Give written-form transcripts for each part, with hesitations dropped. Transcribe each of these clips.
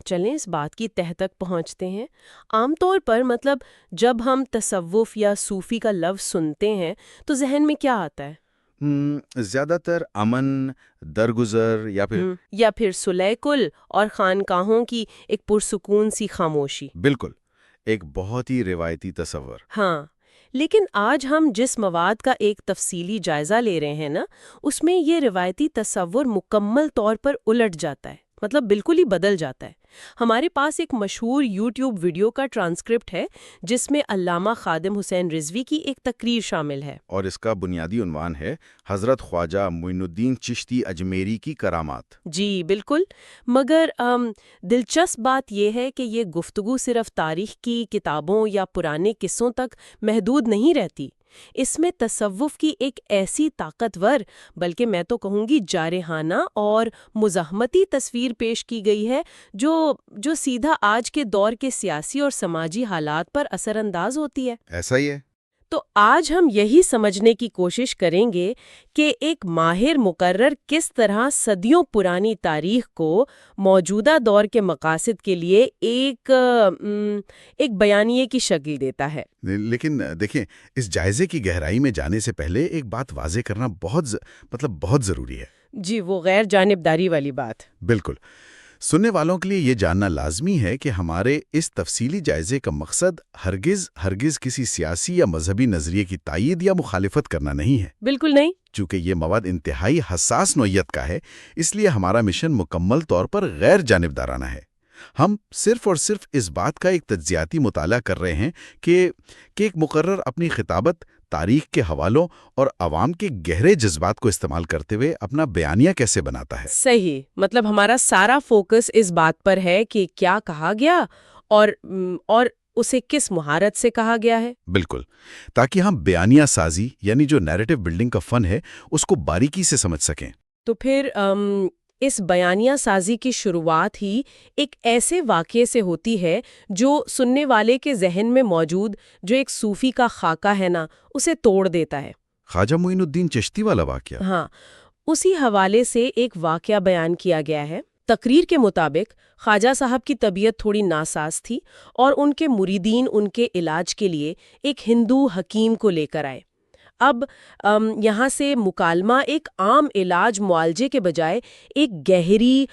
چلیں اس بات کی تہ تک پہنچتے ہیں۔ عام طور پر جب ہم تصوف یا صوفی کا لفظ سنتے ہیں تو ذہن میں کیا آتا ہے؟ زیادہ تر امن، درگزر یا پھر صلح کل اور خانقاہوں کی ایک پرسکون سی خاموشی۔ بالکل، ایک بہت ہی روایتی تصور۔ ہاں، لیکن آج ہم جس مواد کا ایک تفصیلی جائزہ لے رہے ہیں نا، اس میں یہ روایتی تصور مکمل طور پر الٹ جاتا ہے، بالکل ہی بدل جاتا ہے۔ ہمارے پاس ایک مشہور یوٹیوب ویڈیو کا ٹرانسکرپٹ ہے جس میں علامہ خادم حسین رضوی کی ایک تقریر شامل ہے، اور اس کا بنیادی عنوان ہے حضرت خواجہ معین الدین چشتی اجمیری کی کرامات۔ جی بالکل، مگر دلچسپ بات یہ ہے کہ یہ گفتگو صرف تاریخ کی کتابوں یا پرانے قصوں تک محدود نہیں رہتی۔ اس میں تصوف کی ایک ایسی طاقتور، بلکہ میں تو کہوں گی جارحانہ اور مزاحمتی تصویر پیش کی گئی ہے جو سیدھا آج کے دور کے سیاسی اور سماجی حالات پر اثر انداز ہوتی ہے۔ ایسا ہی ہے۔ تو آج ہم یہی سمجھنے کی کوشش کریں گے کہ ایک ماہر مقرر کس طرح صدیوں پرانی تاریخ کو موجودہ دور کے مقاصد کے لیے ایک بیانیے کی شکل دیتا ہے۔ لیکن دیکھیں، اس جائزے کی گہرائی میں جانے سے پہلے ایک بات واضح کرنا بہت ضروری ہے۔ جی، وہ غیر جانبداری والی بات۔ بالکل، سننے والوں کے لیے یہ جاننا لازمی ہے کہ ہمارے اس تفصیلی جائزے کا مقصد ہرگز کسی سیاسی یا مذہبی نظریے کی تائید یا مخالفت کرنا نہیں ہے۔ بالکل نہیں۔ چونکہ یہ مواد انتہائی حساس نوعیت کا ہے، اس لیے ہمارا مشن مکمل طور پر غیر جانبدارانہ ہے۔ ہم صرف اور صرف اس بات کا ایک تجزیاتی مطالعہ کر رہے ہیں کہ ایک مقرر اپنی خطابت، تاریخ کے حوالوں اور عوام کے گہرے جذبات کو استعمال کرتے ہوئے اپنا بیانیہ کیسے بناتا ہے۔ صحیح، ہمارا سارا فوکس اس بات پر ہے کہ کیا کہا گیا اور اسے کس مہارت سے کہا گیا ہے۔ بالکل، تاکہ ہم بیانیہ سازی یعنی جو نیریٹو بلڈنگ کا فن ہے اس کو باریکی سے سمجھ سکیں۔ تو پھر اس بیانیہ سازی کی شروعات ہی ایک ایسے واقعے سے ہوتی ہے جو سننے والے کے ذہن میں موجود جو ایک صوفی کا خاکہ ہے نا، اسے توڑ دیتا ہے۔ خواجہ معین الدین چشتی والا واقعہ؟ ہاں، اسی حوالے سے ایک واقعہ بیان کیا گیا ہے۔ تقریر کے مطابق خواجہ صاحب کی طبیعت تھوڑی ناساز تھی اور ان کے مریدین ان کے علاج کے لیے ایک ہندو حکیم کو لے کر آئے۔ اب یہاں سے مکالمہ ایک عام علاج معالجے کے بجائے ایک گہری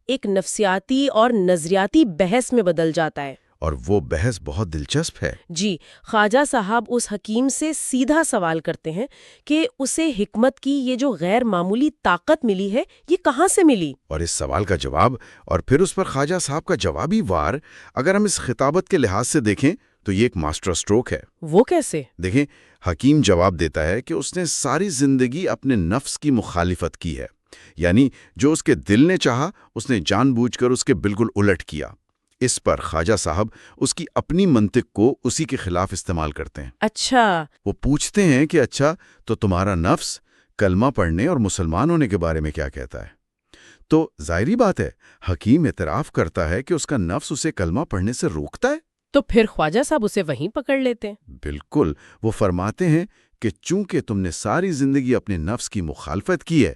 ایک نفسیاتی اور نظریاتی بحث میں بدل جاتا ہے۔ اور وہ بحث بہت دلچسپ ہے۔ جی، خواجہ صاحب اس حکیم سے سیدھا سوال کرتے ہیں کہ اسے حکمت کی یہ جو غیر معمولی طاقت ملی ہے، یہ کہاں سے ملی؟ اور اس سوال کا جواب اور پھر اس پر خواجہ صاحب کا جوابی وار، اگر ہم اس خطابت کے لحاظ سے دیکھیں تو یہ ایک ماسٹر سٹروک ہے۔ وہ کیسے؟ دیکھیں، حکیم جواب دیتا ہے کہ اس نے ساری زندگی اپنے نفس کی مخالفت کی ہے، یعنی جو اس کے دل نے چاہا اس نے جان بوجھ کر اس کے بالکل الٹ کیا۔ اس پر خواجہ صاحب اس کی اپنی منطق کو اسی کے خلاف استعمال کرتے ہیں۔ اچھا، وہ پوچھتے ہیں کہ اچھا تو تمہارا نفس کلمہ پڑھنے اور مسلمان ہونے کے بارے میں کیا کہتا ہے؟ تو ظاہری بات ہے، حکیم اعتراف کرتا ہے کہ اس کا نفس اسے کلمہ پڑھنے سے روکتا ہے۔ تو پھر خواجہ صاحب اسے وہیں پکڑ لیتے ہیں۔ بالکل، وہ فرماتے ہیں کہ چونکہ تم نے ساری زندگی اپنے نفس کی مخالفت کی ہے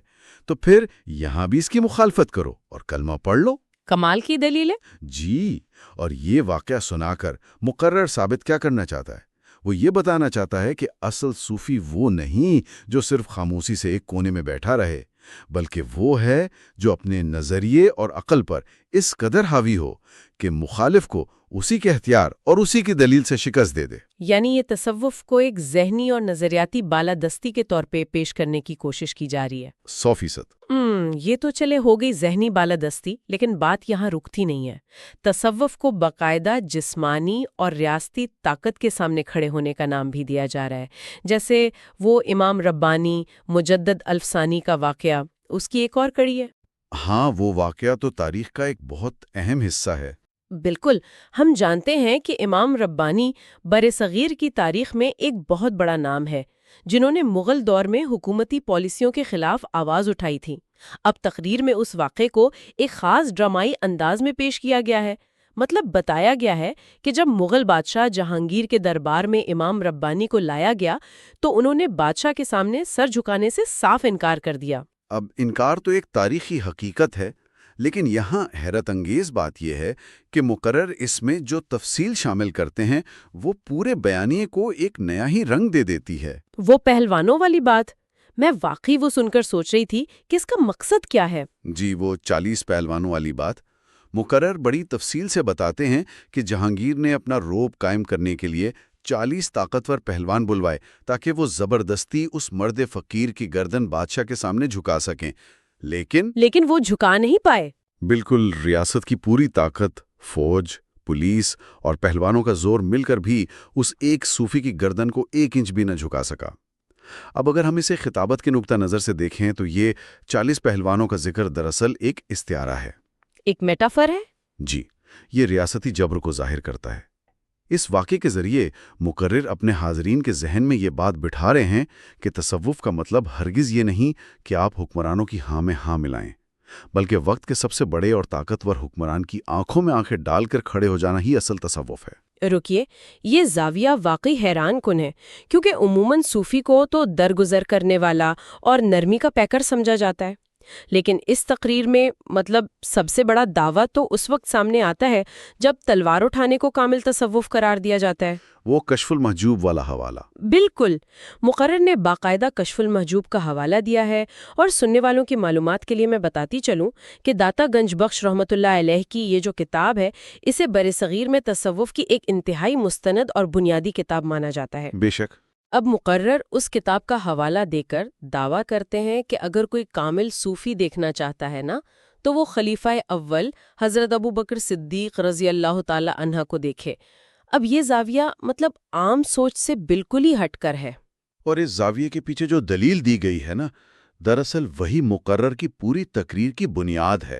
تو پھر یہاں بھی اس کی مخالفت کرو اور کلمہ پڑھ لو۔ کمال کی دلیل ہے۔ جی، اور یہ واقعہ سنا کر مقرر ثابت کیا کرنا چاہتا ہے؟ وہ یہ بتانا چاہتا ہے کہ اصل صوفی وہ نہیں جو صرف خاموشی سے ایک کونے میں بیٹھا رہے، بلکہ وہ ہے جو اپنے نظریے اور عقل پر اس قدر حاوی ہو کہ مخالف کو اسی کے اختیار اور اسی کی دلیل سے شکست دے دے۔ یعنی یہ تصوف کو ایک ذہنی اور نظریاتی بالادستی کے طور پہ پیش کرنے کی کوشش کی جا رہی ہے۔ 100%۔ یہ تو چلے ہو گئی ذہنی بالادستی، لیکن بات یہاں رکتی نہیں ہے۔ تصوف کو باقاعدہ جسمانی اور ریاستی طاقت کے سامنے کھڑے ہونے کا نام بھی دیا جا رہا ہے، جیسے وہ امام ربانی مجدد الفسانی کا واقعہ، اس کی ایک اور کڑی ہے۔ ہاں، وہ واقعہ تو تاریخ کا ایک بہت اہم حصہ ہے۔ بالکل، ہم جانتے ہیں کہ امام ربانی برصغیر کی تاریخ میں ایک بہت بڑا نام ہے، جنہوں نے مغل دور میں حکومتی پالیسیوں کے خلاف آواز اٹھائی تھی۔ اب تقریر میں اس واقعے کو ایک خاص ڈرامائی انداز میں پیش کیا گیا ہے۔ بتایا گیا ہے کہ جب مغل بادشاہ جہانگیر کے دربار میں امام ربانی کو لایا گیا تو انہوں نے بادشاہ کے سامنے سر جھکانے سے صاف انکار کر دیا۔ اب انکار تو ایک تاریخی حقیقت ہے، لیکن یہاں حیرت انگیز بات یہ ہے کہ مقرر اس میں جو تفصیل شامل کرتے ہیں وہ پورے بیانیے کو ایک نیا ہی رنگ دے دیتی ہے۔ وہ پہلوانوں والی بات، میں واقعی وہ سن کر سوچ رہی تھی کہ اس کا مقصد کیا ہے۔ جی، وہ 40 پہلوانوں والی بات مقرر بڑی تفصیل سے بتاتے ہیں کہ جہانگیر نے اپنا روب قائم کرنے کے لیے 40 طاقتور پہلوان بلوائے تاکہ وہ زبردستی اس مرد فقیر کی گردن بادشاہ کے سامنے جھکا سکیں، لیکن وہ جھکا نہیں پائے۔ بالکل، ریاست کی پوری طاقت، فوج، پولیس اور پہلوانوں کا زور مل کر بھی اس ایک صوفی کی گردن کو 1 انچ بھی نہ جھکا سکا۔ اب اگر ہم اسے خطابت کے نقطہ نظر سے دیکھیں تو یہ 40 پہلوانوں کا ذکر دراصل ایک استعارہ ہے، ایک میٹافر ہے۔ جی، یہ ریاستی جبر کو ظاہر کرتا ہے۔ اس واقعے کے ذریعے مقرر اپنے حاضرین کے ذہن میں یہ بات بٹھا رہے ہیں کہ تصوف کا مطلب ہرگز یہ نہیں کہ آپ حکمرانوں کی ہاں میں ہاں ملائیں، بلکہ وقت کے سب سے بڑے اور طاقتور حکمران کی آنکھوں میں آنکھیں ڈال کر کھڑے ہو جانا ہی اصل تصوف ہے۔ رکیے، یہ زاویہ واقعی حیران کن ہے، کیونکہ عموماً صوفی کو تو درگزر کرنے والا اور نرمی کا پیکر سمجھا جاتا ہے، لیکن اس تقریر میں سب سے بڑا دعویٰ تو اس وقت سامنے آتا ہے جب تلوار اٹھانے کو کامل تصوف قرار دیا جاتا ہے۔ وہ کشف المحجوب والا حوالہ۔ بالکل، مقرر نے باقاعدہ کشف المحجوب کا حوالہ دیا ہے، اور سننے والوں کی معلومات کے لیے میں بتاتی چلوں کہ داتا گنج بخش رحمۃ اللہ علیہ کی یہ جو کتاب ہے، اسے برصغیر میں تصوف کی ایک انتہائی مستند اور بنیادی کتاب مانا جاتا ہے۔ بے شک۔ اب مقرر اس کتاب کا حوالہ دے کر دعویٰ کرتے ہیں کہ اگر کوئی کامل صوفی دیکھنا چاہتا ہے نا، تو وہ خلیفہ اول حضرت ابو بکر صدیق رضی اللہ تعالی عنہ کو دیکھے۔ اب یہ زاویہ عام سوچ سے بالکل ہی ہٹ کر ہے۔ اور اس زاویے کے پیچھے جو دلیل دی گئی ہے نا، دراصل وہی مقرر کی پوری تقریر کی بنیاد ہے۔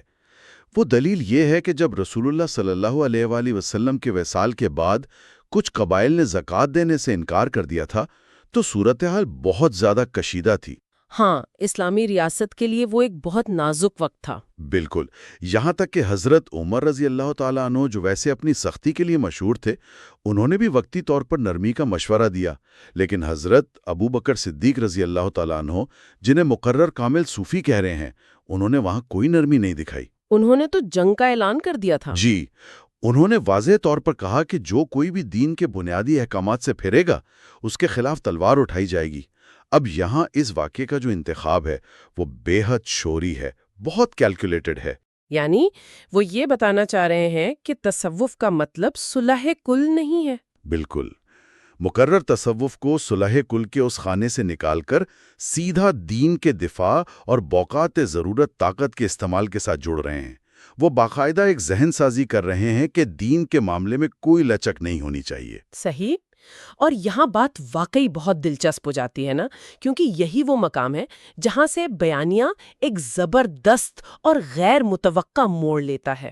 وہ دلیل یہ ہے کہ جب رسول اللہ صلی اللہ علیہ وآلہ وسلم کے وصال کے بعد کچھ قبائل نے زکوٰۃ دینے سے انکار کر دیا تھا تو صورتحال بہت زیادہ کشیدہ تھی۔ ہاں، اسلامی ریاست کے لیے وہ ایک بہت نازک وقت تھا۔ بالکل، یہاں تک کہ حضرت عمر رضی اللہ تعالیٰ عنہ جو ویسے اپنی سختی کے لیے مشہور تھے، انہوں نے بھی وقتی طور پر نرمی کا مشورہ دیا، لیکن حضرت ابو بکر صدیق رضی اللہ تعالیٰ عنہ جنہیں مقرر کامل صوفی کہہ رہے ہیں، انہوں نے وہاں کوئی نرمی نہیں دکھائی۔ انہوں نے تو جنگ کا اعلان کر دیا تھا۔ جی، انہوں نے واضح طور پر کہا کہ جو کوئی بھی دین کے بنیادی احکامات سے پھرے گا، اس کے خلاف تلوار اٹھائی جائے گی۔ اب یہاں اس واقعے کا جو انتخاب ہے وہ بے حد شعوری ہے، بہت کیلکولیٹڈ ہے۔ یعنی وہ یہ بتانا چاہ رہے ہیں کہ تصوف کا مطلب صلح کل نہیں ہے۔ بالکل، مقرر تصوف کو صلح کل کے اس خانے سے نکال کر سیدھا دین کے دفاع اور اوقات ضرورت طاقت کے استعمال کے ساتھ جوڑ رہے ہیں۔ وہ باقاعدہ ایک ذہن سازی کر رہے ہیں کہ دین کے معاملے میں کوئی لچک نہیں ہونی چاہیے۔ صحیح، اور یہاں بات واقعی بہت دلچسپ ہو جاتی ہے نا، کیونکہ یہی وہ مقام ہے جہاں سے بیانیہ ایک زبردست اور غیر متوقع موڑ لیتا ہے۔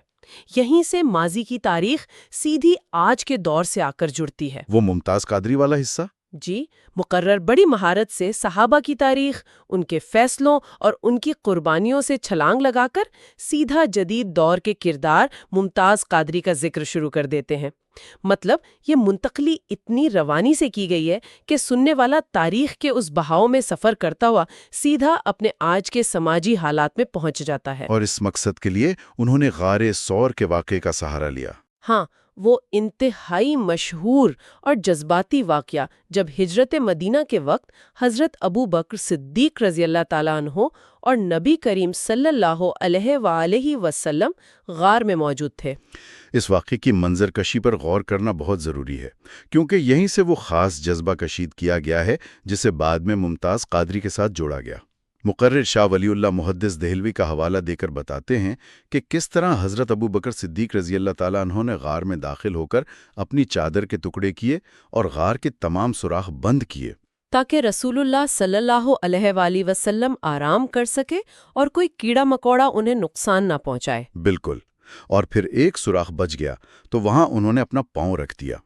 یہیں سے ماضی کی تاریخ سیدھی آج کے دور سے آ کر جڑتی ہے۔ وہ ممتاز قادری والا حصہ؟ جی، مقرر بڑی مہارت سے صحابہ کی تاریخ، ان کے فیصلوں اور ان کی قربانیوں سے چھلانگ لگا کر سیدھا جدید دور کے کردار ممتاز قادری کا ذکر شروع کر دیتے ہیں۔ یہ منتقلی اتنی روانی سے کی گئی ہے کہ سننے والا تاریخ کے اس بہاؤ میں سفر کرتا ہوا سیدھا اپنے آج کے سماجی حالات میں پہنچ جاتا ہے۔ اور اس مقصد کے لیے انہوں نے غار ثور کے واقعے کا سہارا لیا۔ ہاں، وہ انتہائی مشہور اور جذباتی واقعہ جب ہجرت مدینہ کے وقت حضرت ابو بکر صدیق رضی اللہ تعالیٰ عنہ اور نبی کریم صلی اللہ علیہ وآلہ وسلم غار میں موجود تھے۔ اس واقعے کی منظر کشی پر غور کرنا بہت ضروری ہے، کیونکہ یہیں سے وہ خاص جذبہ کشید کیا گیا ہے جسے بعد میں ممتاز قادری کے ساتھ جوڑا گیا۔ مقرر شاہ ولی اللہ محدث دہلوی کا حوالہ دے کر بتاتے ہیں کہ کس طرح حضرت ابو بکر صدیق رضی اللہ تعالیٰ عنہ نے غار میں داخل ہو کر اپنی چادر کے ٹکڑے کیے اور غار کے تمام سوراخ بند کیے تاکہ رسول اللہ صلی اللہ علیہ وآلہ وسلم آرام کر سکے اور کوئی کیڑا مکوڑا انہیں نقصان نہ پہنچائے۔ بالکل، اور پھر ایک سوراخ بچ گیا تو وہاں انہوں نے اپنا پاؤں رکھ دیا۔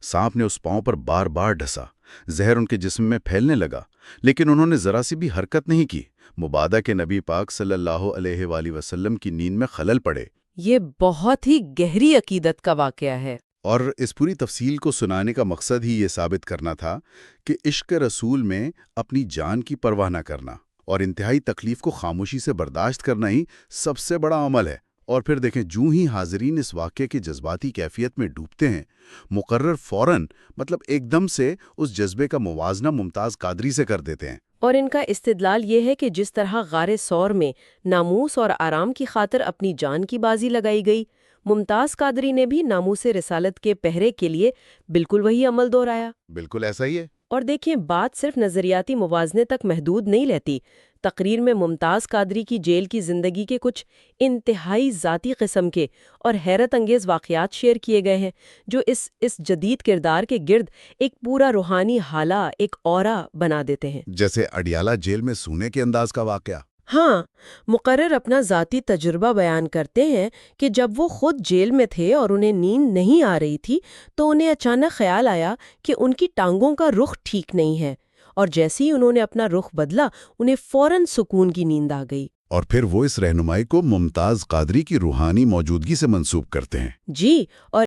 سانپ نے اس پاؤں پر بار بار ڈھسا، زہر ان کے جسم میں پھیلنے لگا، لیکن انہوں نے ذرا سی بھی حرکت نہیں کی، مبادا کہ نبی پاک صلی اللہ علیہ وآلہ وسلم کی نیند میں خلل پڑے۔ یہ بہت ہی گہری عقیدت کا واقعہ ہے۔ اور اس پوری تفصیل کو سنانے کا مقصد ہی یہ ثابت کرنا تھا کہ عشق رسول میں اپنی جان کی پرواہ نہ کرنا اور انتہائی تکلیف کو خاموشی سے برداشت کرنا ہی سب سے بڑا عمل ہے۔ اور پھر دیکھیں، جوں ہی حاضرین اس واقعے کی جذباتی کیفیت میں ڈوبتے ہیں، مقرر فوراً ایک دم سے اس جذبے کا موازنہ ممتاز قادری سے کر دیتے ہیں۔ اور ان کا استدلال یہ ہے کہ جس طرح غار ثور میں ناموس اور آرام کی خاطر اپنی جان کی بازی لگائی گئی، ممتاز قادری نے بھی ناموس رسالت کے پہرے کے لیے بالکل وہی عمل دہرایا۔ بالکل ایسا ہی ہے۔ اور دیکھیں، بات صرف نظریاتی موازنے تک محدود نہیں رہتی۔ تقریر میں ممتاز قادری کی جیل کی زندگی کے کچھ انتہائی ذاتی قسم کے اور حیرت انگیز واقعات شیئر کیے گئے ہیں، جو اس جدید کردار کے گرد ایک پورا روحانی حالہ، ایک اورا بنا دیتے ہیں۔ جیسے اڈیالہ جیل میں سونے کے انداز کا واقعہ۔ ہاں، مقرر اپنا ذاتی تجربہ بیان کرتے ہیں کہ جب وہ خود جیل میں تھے اور انہیں نیند نہیں آ رہی تھی تو انہیں اچانک خیال آیا کہ ان کی ٹانگوں کا رخ ٹھیک نہیں ہے، اور جیسے ہی انہوں نے اپنا رخ بدلا انہیں فوراً سکون کی نیند آ گئی۔ اور پھر وہ اس رہنمائی کو ممتاز قادری کی روحانی موجودگی سے منسوب کرتے ہیں۔ جی، اور